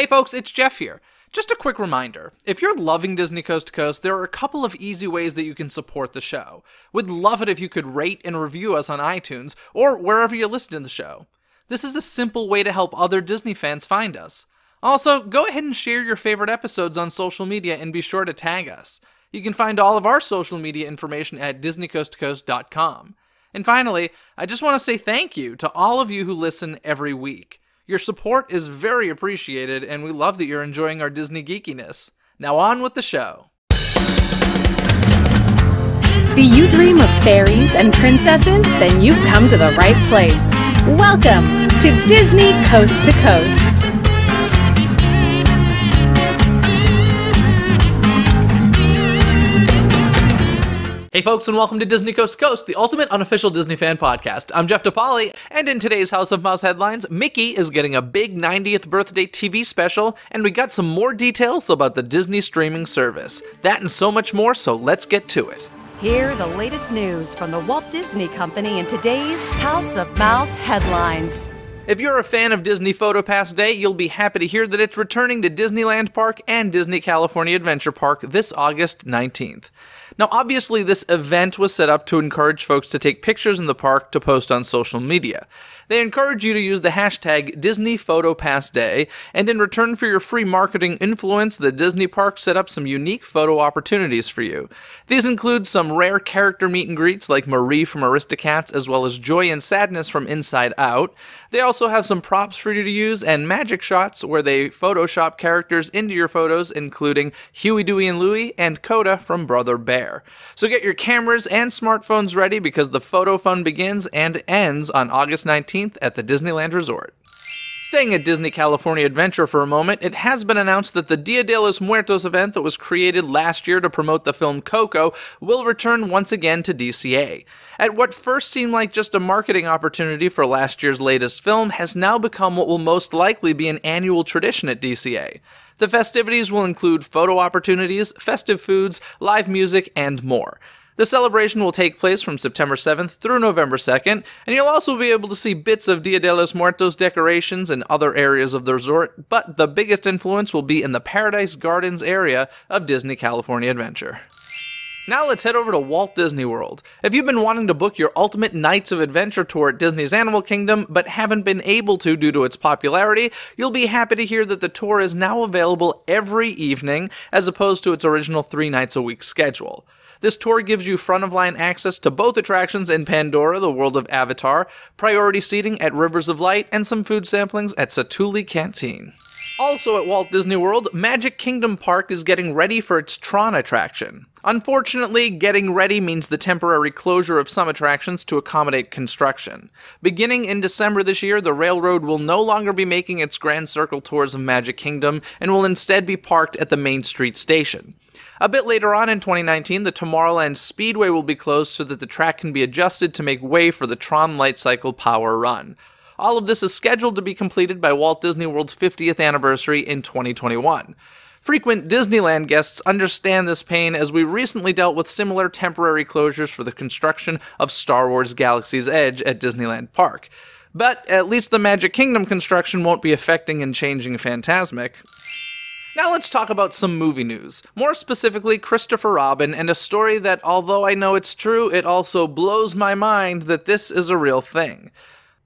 folks, it's Jeff here. Just a quick reminder, if you're loving Disney Coast to Coast, there are a couple of easy ways that you can support the show. We'd love it if you could rate and review us on iTunes, or wherever you listen to the show. This is a simple way to help other Disney fans find us. Also, go ahead and share your favorite episodes on social media and be sure to tag us. You can find all of our social media information at DisneyCoastToCoast.com. And finally, I just want to say thank you to all of you who listen every week. Your support is very appreciated, and we love that you're enjoying our Disney geekiness. Now on with the show. Do you dream of fairies and princesses? Then you've come to the right place. Welcome to Disney Coast to Coast. Hey folks, and welcome to Disney Coast to Coast, the ultimate unofficial Disney fan podcast. I'm Jeff DePaoli, and in today's House of Mouse headlines, Mickey is getting a big 90th birthday TV special, and we got some more details about the Disney streaming service. That and so much more, so let's get to it. Hear the latest news from the Walt Disney Company in today's House of Mouse headlines. If you're a fan of Disney PhotoPass Day, you'll be happy to hear that it's returning to Disneyland Park and Disney California Adventure Park this August 19th. Now, obviously, this event was set up to encourage folks to take pictures in the park to post on social media. They encourage you to use the hashtag DisneyPhotoPassDay, and in return for your free marketing influence, the Disney Park set up some unique photo opportunities for you. These include some rare character meet and greets like Marie from Aristocats, as well as Joy and Sadness from Inside Out. They also have some props for you to use and magic shots where they Photoshop characters into your photos, including Huey, Dewey, and Louie and Coda from Brother Bear. So get your cameras and smartphones ready because the photo fun begins and ends on August 19th at the Disneyland Resort. Staying at Disney California Adventure for a moment, it has been announced that the Dia de los Muertos event that was created last year to promote the film Coco will return once again to DCA. At what first seemed like just a marketing opportunity for last year's latest film has now become what will most likely be an annual tradition at DCA. The festivities will include photo opportunities, festive foods, live music, and more. The celebration will take place from September 7th through November 2nd, and you'll also be able to see bits of Dia de los Muertos decorations in other areas of the resort, but the biggest influence will be in the Paradise Gardens area of Disney California Adventure. Now let's head over to Walt Disney World. If you've been wanting to book your Ultimate Nights of Adventure tour at Disney's Animal Kingdom, but haven't been able to due to its popularity, you'll be happy to hear that the tour is now available every evening, as opposed to its original 3 nights a week schedule. This tour gives you front-of-line access to both attractions in Pandora, the world of Avatar, priority seating at Rivers of Light, and some food samplings at Satuli Canteen. Also at Walt Disney World, Magic Kingdom Park is getting ready for its Tron attraction. Unfortunately, getting ready means the temporary closure of some attractions to accommodate construction. Beginning in December this year, the railroad will no longer be making its Grand Circle tours of Magic Kingdom and will instead be parked at the Main Street station. A bit later on in 2019, the Tomorrowland Speedway will be closed so that the track can be adjusted to make way for the Tron Lightcycle Power Run. All of this is scheduled to be completed by Walt Disney World's 50th anniversary in 2021. Frequent Disneyland guests understand this pain as we recently dealt with similar temporary closures for the construction of Star Wars Galaxy's Edge at Disneyland Park. But at least the Magic Kingdom construction won't be affecting and changing Fantasmic. Now let's talk about some movie news. More specifically, Christopher Robin, and a story that, although I know it's true, it also blows my mind that this is a real thing.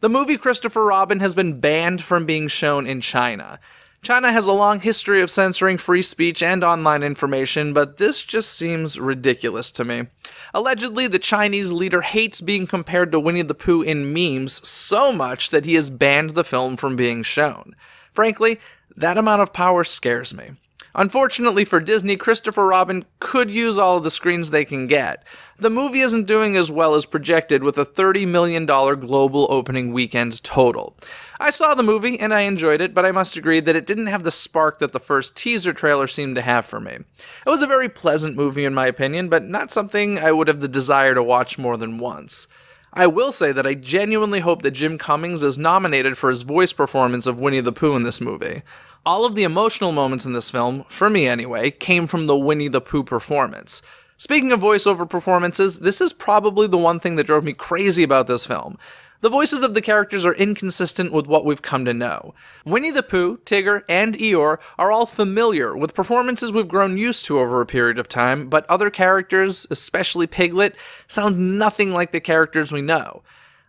The movie Christopher Robin has been banned from being shown in China. China has a long history of censoring free speech and online information, but this just seems ridiculous to me. Allegedly, the Chinese leader hates being compared to Winnie the Pooh in memes so much that he has banned the film from being shown. Frankly, that amount of power scares me. Unfortunately for Disney, Christopher Robin could use all of the screens they can get. The movie isn't doing as well as projected with a $30 million global opening weekend total. I saw the movie and I enjoyed it, but I must agree that it didn't have the spark that the first teaser trailer seemed to have for me. It was a very pleasant movie in my opinion, but not something I would have the desire to watch more than once. I will say that I genuinely hope that Jim Cummings is nominated for his voice performance of Winnie the Pooh in this movie. All of the emotional moments in this film, for me anyway, came from the Winnie the Pooh performance. Speaking of voiceover performances, this is probably the one thing that drove me crazy about this film. The voices of the characters are inconsistent with what we've come to know. Winnie the Pooh, Tigger, and Eeyore are all familiar, with performances we've grown used to over a period of time, but other characters, especially Piglet, sound nothing like the characters we know.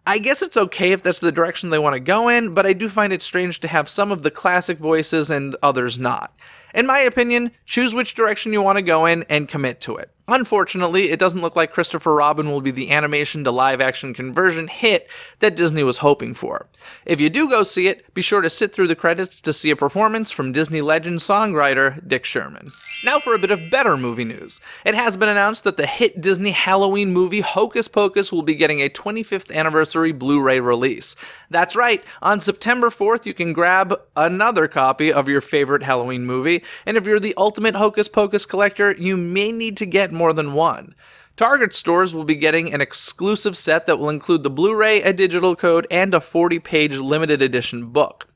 I guess it's okay if that's the direction they want to go in, but I do find it strange to have some of the classic voices and others not. In my opinion, choose which direction you want to go in and commit to it. Unfortunately, it doesn't look like Christopher Robin will be the animation to live-action conversion hit that Disney was hoping for. If you do go see it, be sure to sit through the credits to see a performance from Disney legend songwriter Dick Sherman. Now for a bit of better movie news. It has been announced that the hit Disney Halloween movie Hocus Pocus will be getting a 25th anniversary Blu-ray release. That's right, on September 4th you can grab another copy of your favorite Halloween movie, and if you're the ultimate Hocus Pocus collector, you may need to get more than one. Target stores will be getting an exclusive set that will include the Blu-ray, a digital code, and a 40-page limited edition book.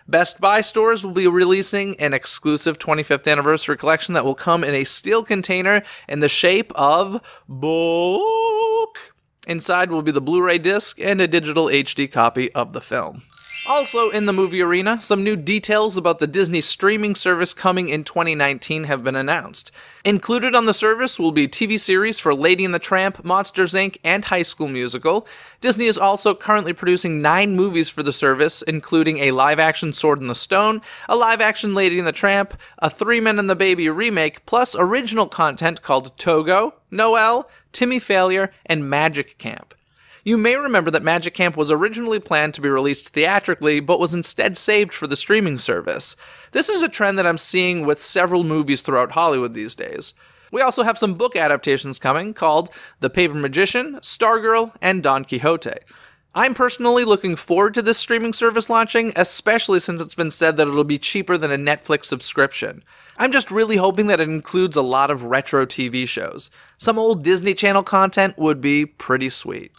Best Buy stores will be releasing an exclusive 25th anniversary collection that will come in a steel container in the shape of book. Inside will be the Blu-ray disc and a digital HD copy of the film. Also in the movie arena, some new details about the Disney streaming service coming in 2019 have been announced. Included on the service will be TV series for Lady and the Tramp, Monsters Inc., and High School Musical. Disney is also currently producing 9 movies for the service, including a live-action Sword in the Stone, a live-action Lady and the Tramp, a Three Men and the Baby remake, plus original content called Togo, Noelle, Timmy Failure, and Magic Camp. You may remember that Magic Camp was originally planned to be released theatrically, but was instead saved for the streaming service. This is a trend that I'm seeing with several movies throughout Hollywood these days. We also have some book adaptations coming called The Paper Magician, Stargirl, and Don Quixote. I'm personally looking forward to this streaming service launching, especially since it's been said that it'll be cheaper than a Netflix subscription. I'm just really hoping that it includes a lot of retro TV shows. Some old Disney Channel content would be pretty sweet.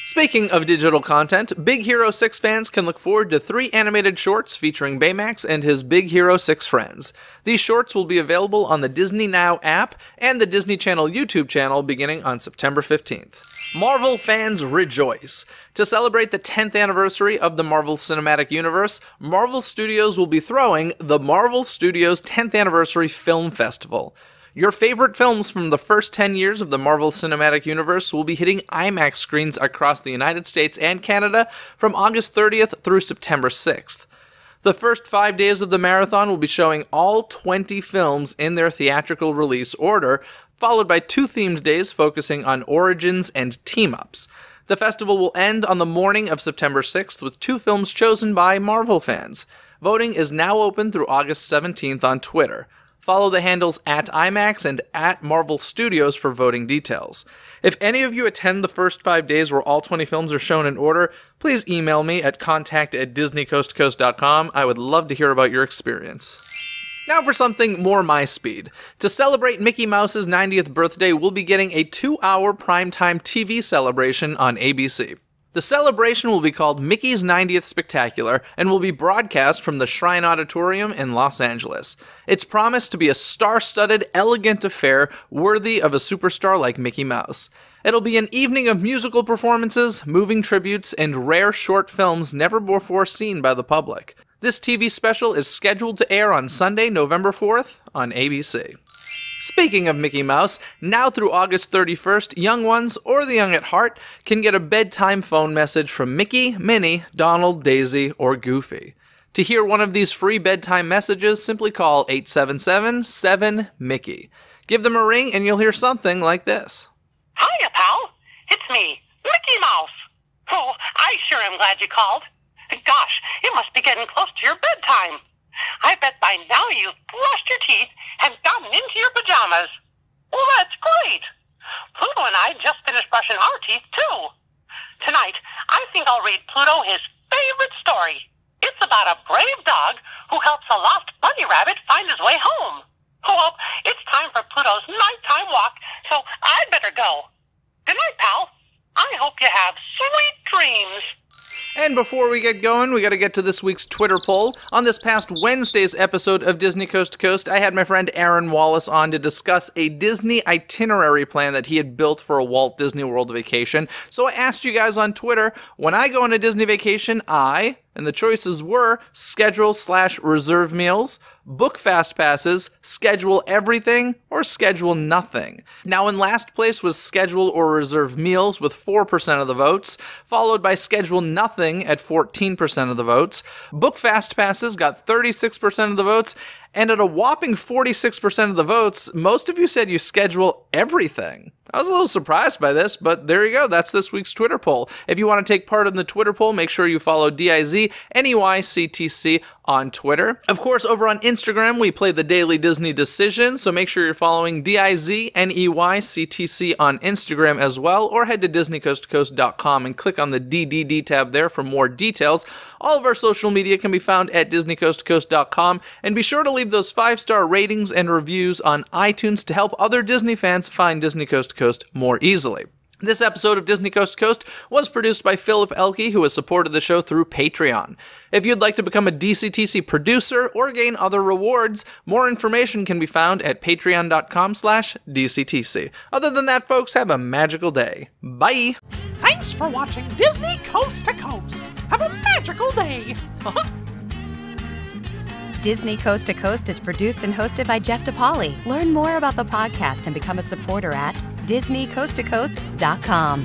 Speaking of digital content, Big Hero 6 fans can look forward to 3 animated shorts featuring Baymax and his Big Hero 6 friends. These shorts will be available on the Disney Now app and the Disney Channel YouTube channel beginning on September 15th. Marvel fans rejoice! To celebrate the 10th anniversary of the Marvel Cinematic Universe, Marvel Studios will be throwing the Marvel Studios 10th Anniversary Film Festival. Your favorite films from the first 10 years of the Marvel Cinematic Universe will be hitting IMAX screens across the United States and Canada from August 30th through September 6th. The first 5 days of the marathon will be showing all 20 films in their theatrical release order, followed by 2 themed days focusing on origins and team-ups. The festival will end on the morning of September 6th with 2 films chosen by Marvel fans. Voting is now open through August 17th on Twitter. Follow the handles @IMAX and @Marvel Studios for voting details. If any of you attend the first 5 days where all 20 films are shown in order, please email me at contact@DisneyCoastToCoast.com. I would love to hear about your experience. Now for something more my speed. To celebrate Mickey Mouse's 90th birthday, we'll be getting a 2-hour primetime TV celebration on ABC. The celebration will be called Mickey's 90th Spectacular and will be broadcast from the Shrine Auditorium in Los Angeles. It's promised to be a star-studded, elegant affair worthy of a superstar like Mickey Mouse. It'll be an evening of musical performances, moving tributes, and rare short films never before seen by the public. This TV special is scheduled to air on Sunday, November 4th on ABC. Speaking of Mickey Mouse, now through August 31st, young ones, or the young at heart, can get a bedtime phone message from Mickey, Minnie, Donald, Daisy, or Goofy. To hear one of these free bedtime messages, simply call 877-7-MICKEY. Give them a ring and you'll hear something like this. Hiya, pal. It's me, Mickey Mouse. Oh, I sure am glad you called. Gosh, it must be getting close to your bedtime. I bet by now you've brushed your teeth and gotten into your pajamas. Well, that's great. Pluto and I just finished brushing our teeth, too. Tonight, I think I'll read Pluto his favorite story. It's about a brave dog who helps a lost bunny rabbit find his way home. Well, it's time for Pluto's nighttime walk, so I'd better go. Good night, pal. I hope you have sweet dreams. And before we get going, we got to get to this week's Twitter poll. On this past Wednesday's episode of Disney Coast to Coast, I had my friend Aaron Wallace on to discuss a Disney itinerary plan that he had built for a Walt Disney World vacation. So I asked you guys on Twitter, when I go on a Disney vacation, and the choices were schedule/reserve meals, book fast passes, schedule everything, or schedule nothing. Now in last place was schedule or reserve meals with 4% of the votes, followed by schedule nothing at 14% of the votes. Book fast passes got 36% of the votes, and at a whopping 46% of the votes, most of you said you schedule everything. I was a little surprised by this, but there you go. That's this week's Twitter poll. If you want to take part in the Twitter poll, make sure you follow DIZNEYCTC on Twitter. Of course, over on Instagram, we play the Daily Disney Decision, so make sure you're following DIZNEYCTC on Instagram as well, or head to DisneyCoastToCoast.com and click on the DDD tab there for more details. All of our social media can be found at DisneyCoastToCoast.com, and be sure to leave those 5-star ratings and reviews on iTunes to help other Disney fans find Disney Coast to Coast more easily. This episode of Disney Coast to Coast was produced by Philip Elke, who has supported the show through Patreon. If you'd like to become a DCTC producer or gain other rewards, more information can be found at patreon.com/DCTC. Other than that, folks, have a magical day. Bye! Thanks for watching Disney Coast to Coast. Have a magical day. Disney Coast to Coast is produced and hosted by Jeff DePaoli. Learn more about the podcast and become a supporter at DisneyCoastToCoast.com.